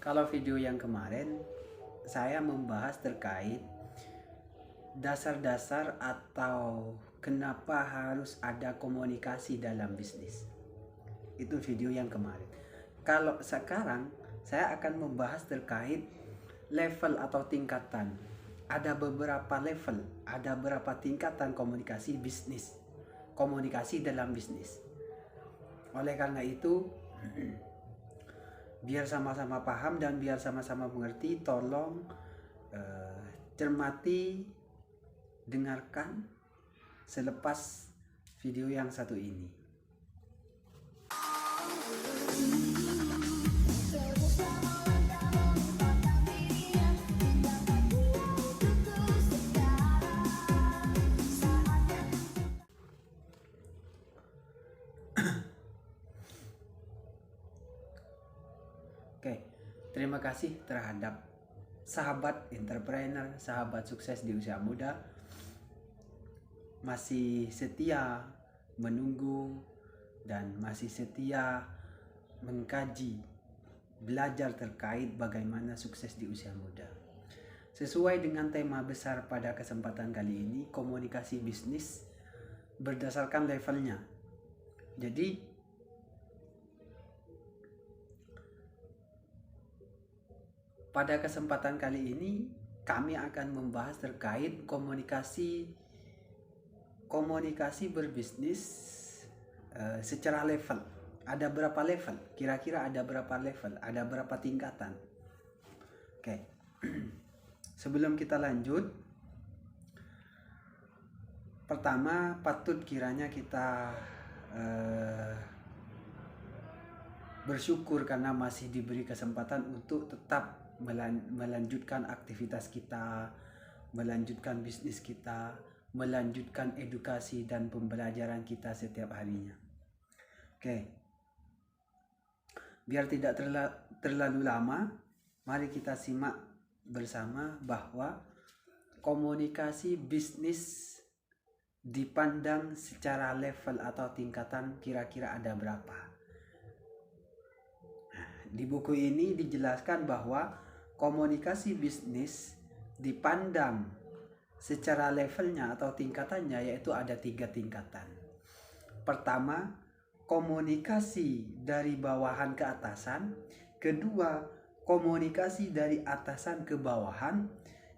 Kalau video yang kemarin saya membahas terkait dasar-dasar atau kenapa harus ada komunikasi dalam bisnis. Itu video yang kemarin. Kalau sekarang saya akan membahas terkait level atau tingkatan. Ada beberapa level, ada beberapa tingkatan komunikasi bisnis. Komunikasi dalam bisnis. Oleh karena itu, biar sama-sama paham dan biar sama-sama mengerti, tolong cermati, dengarkan selepas video yang satu ini. Oke, terima kasih terhadap sahabat entrepreneur, sahabat sukses di usia muda, masih setia menunggu dan masih setia mengkaji, belajar terkait bagaimana sukses di usia muda. Sesuai dengan tema besar pada kesempatan kali ini, komunikasi bisnis berdasarkan levelnya. Jadi pada kesempatan kali ini kami akan membahas terkait komunikasi berbisnis secara level. Ada berapa level? Kira-kira ada berapa level? Ada berapa tingkatan? Oke. Sebelum kita lanjut, pertama patut kiranya kita bersyukur karena masih diberi kesempatan untuk tetap melanjutkan aktivitas kita, melanjutkan bisnis kita, melanjutkan edukasi dan pembelajaran kita setiap harinya. Oke. Biar tidak terlalu lama, mari kita simak bersama bahwa komunikasi bisnis dipandang secara level atau tingkatan kira-kira ada berapa. Di buku ini dijelaskan bahwa komunikasi bisnis dipandang secara levelnya atau tingkatannya, yaitu ada 3 tingkatan. Pertama, komunikasi dari bawahan ke atasan. Kedua, komunikasi dari atasan ke bawahan.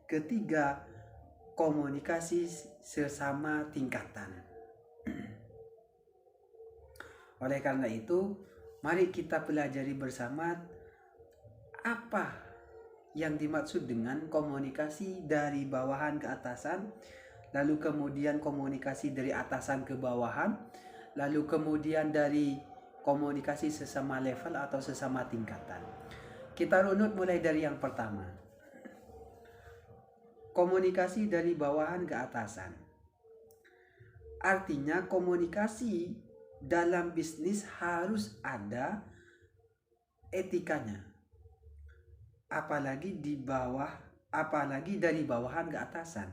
Ketiga, komunikasi sesama tingkatan. Oleh karena itu, mari kita pelajari bersama apa yang dimaksud dengan komunikasi dari bawahan ke atasan, lalu kemudian komunikasi dari atasan ke bawahan, lalu kemudian dari komunikasi sesama level atau sesama tingkatan. Kita runut mulai dari yang pertama. Komunikasi dari bawahan ke atasan. Artinya komunikasi dalam bisnis harus ada etikanya. Apalagi dari bawahan ke atasan.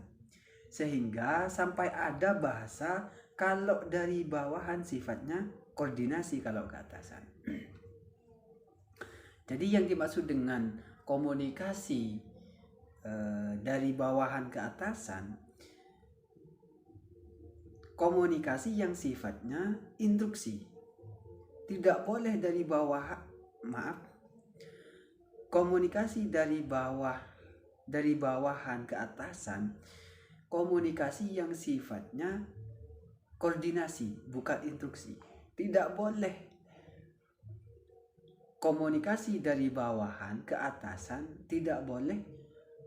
Sehingga sampai ada bahasa kalau dari bawahan sifatnya koordinasi kalau ke atasan. Jadi yang dimaksud dengan komunikasi dari bawahan ke atasan, komunikasi yang sifatnya instruksi. Tidak boleh dari komunikasi dari bawahan ke atasan, komunikasi yang sifatnya koordinasi, bukan instruksi. Tidak boleh komunikasi dari bawahan ke atasan, tidak boleh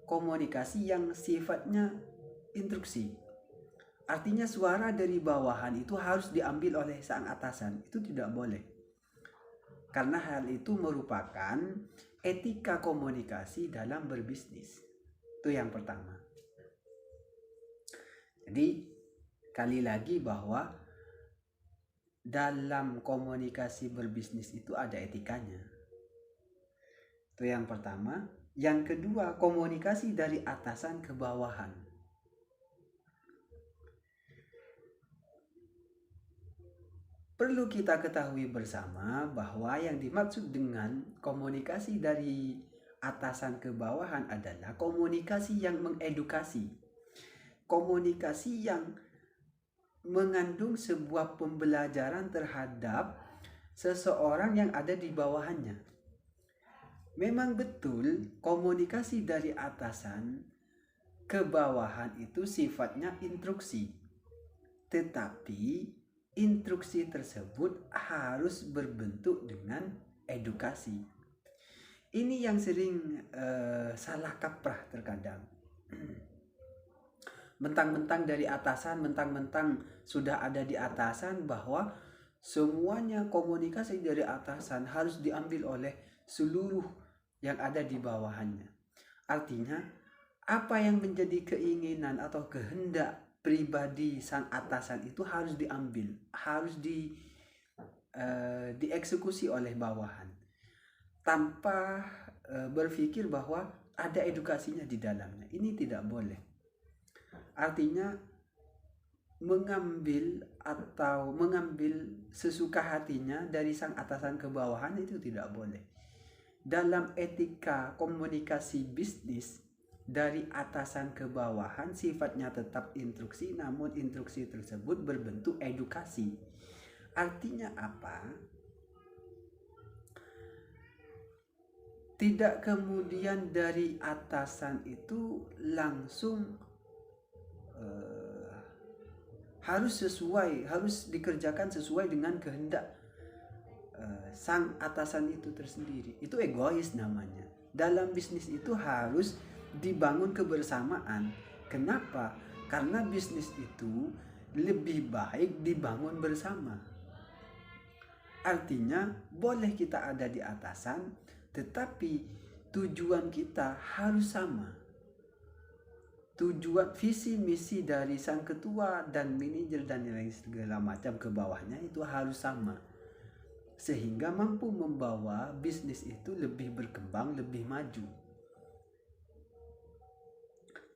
komunikasi yang sifatnya instruksi. Artinya suara dari bawahan itu harus diambil oleh sang atasan, itu tidak boleh. Karena hal itu merupakan etika komunikasi dalam berbisnis. Itu yang pertama. Jadi kali lagi bahwa dalam komunikasi berbisnis itu ada etikanya. Itu yang pertama. Yang kedua, komunikasi dari atasan ke bawahan. Perlu kita ketahui bersama bahwa yang dimaksud dengan komunikasi dari atasan ke bawahan adalah komunikasi yang mengedukasi. Komunikasi yang mengandung sebuah pembelajaran terhadap seseorang yang ada di bawahannya. Memang betul komunikasi dari atasan ke bawahan itu sifatnya instruksi. Tetapi instruksi tersebut harus berbentuk dengan edukasi. Ini yang sering salah kaprah terkadang. Mentang-mentang dari atasan, mentang-mentang sudah ada di atasan, bahwa semuanya komunikasi dari atasan harus diambil oleh seluruh yang ada di bawahannya. Artinya, apa yang menjadi keinginan atau kehendak pribadi sang atasan itu harus diambil, harus dieksekusi oleh bawahan, tanpa berpikir bahwa ada edukasinya di dalamnya. Ini tidak boleh. Artinya mengambil sesuka hatinya dari sang atasan ke bawahan itu tidak boleh. Dalam etika komunikasi bisnis, dari atasan ke bawahan sifatnya tetap instruksi, namun instruksi tersebut berbentuk edukasi. Artinya apa? Tidak kemudian dari atasan itu langsung harus dikerjakan sesuai dengan kehendak sang atasan itu tersendiri. Itu egois namanya. Dalam bisnis itu harus dibangun kebersamaan. Kenapa? Karena bisnis itu lebih baik dibangun bersama. Artinya boleh kita ada di atasan, tetapi tujuan kita harus sama. Tujuan visi misi dari sang ketua dan manajer dan lain segala macam ke bawahnya itu harus sama, sehingga mampu membawa bisnis itu lebih berkembang, lebih maju.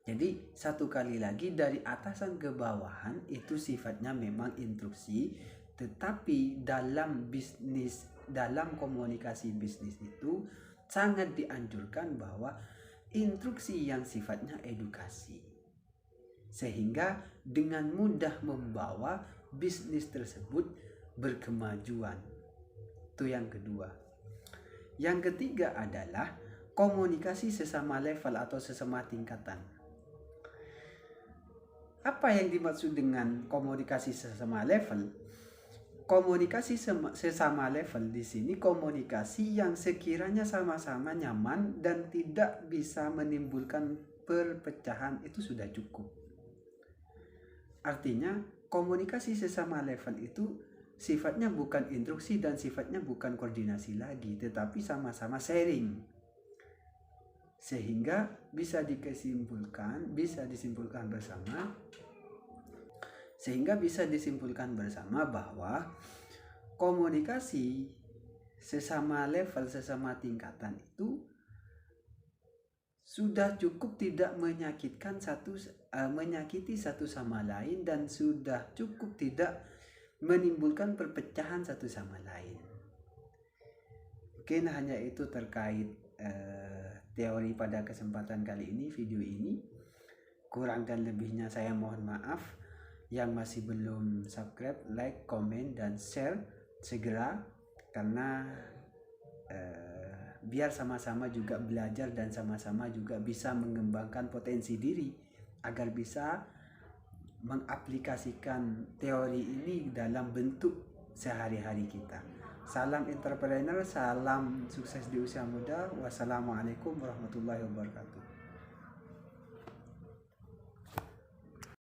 Jadi satu kali lagi, dari atasan ke bawahan itu sifatnya memang instruksi, tetapi dalam bisnis, dalam komunikasi bisnis itu sangat dianjurkan bahwa instruksi yang sifatnya edukasi, sehingga dengan mudah membawa bisnis tersebut berkemajuan. Itu yang kedua. Yang ketiga adalah komunikasi sesama level atau sesama tingkatan. Apa yang dimaksud dengan komunikasi sesama level? Komunikasi sesama level di sini komunikasi yang sekiranya sama-sama nyaman dan tidak bisa menimbulkan perpecahan, itu sudah cukup. Artinya komunikasi sesama level itu sifatnya bukan instruksi dan sifatnya bukan koordinasi lagi, tetapi sama-sama sharing, sehingga bisa disimpulkan bersama bahwa komunikasi sesama level, sesama tingkatan itu sudah cukup tidak menyakiti satu sama lain, dan sudah cukup tidak menimbulkan perpecahan satu sama lain. Mungkin hanya itu terkait teori pada kesempatan kali ini, video ini. Kurang dan lebihnya saya mohon maaf. Yang masih belum subscribe, like, komen, dan share segera, karena biar sama-sama juga belajar dan sama-sama juga bisa mengembangkan potensi diri agar bisa mengaplikasikan teori ini dalam bentuk sehari-hari kita. Salam entrepreneur, salam sukses di usia muda. Wassalamualaikum warahmatullahi wabarakatuh.